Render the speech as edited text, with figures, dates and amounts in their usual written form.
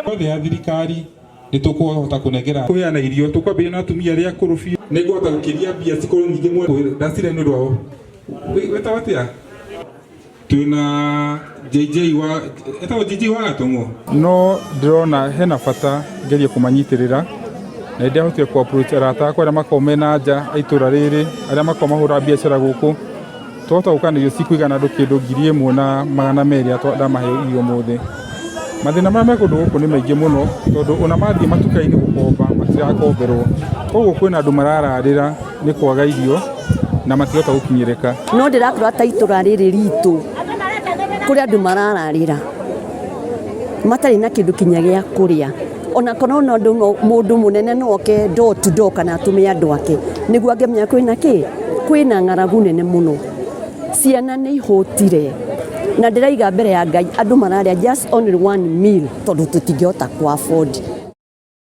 Othe ya thirikari nĩ tũkũhota kũnengera kũheana irio tũkwambia na atumia arĩa akũrũ biũ nĩ ngũhota gũkĩria mbia cikorwo nyingĩ mwe ndacire nĩ ũndũ wao weta watia twĩna JJ wa Gatundu no ndĩrona hena bata ngerie kũmanyitĩrĩra na ndĩahotire ku approach arata akwa arĩa makoragwo mena nja a itũra rĩrĩ arĩa makoragwo mahũra biacara gũkũ twahota gũkanĩrio cikũigana andũ kĩndũ 1,000 na 200 ndamahe irio mũthĩ. Mathĩna marĩa me kũndũ gũkũ nĩ maingĩ mũno tondũ ona mathiĩ matuka-inĩ gũkomba matirakomberwo, koguo kwĩna andũ marararĩra nĩ kwaga irio na matihota gũkinyĩrĩka. No ndĩrakora ta itũra rĩrĩ ritũ kũrĩa andũ marararĩra matarĩ na kĩndũ kinya gĩa kũrĩa, ona kana mũndũ mũnene noke door to door kana atũme andũ ake nĩguo angemenya kwĩna ng'aragu nene mũno. Ciana nĩ ihũtire na ndĩraiga mbere ya Ngai andũ mararĩa just only one meal tondũ tũtingĩhota ku afford.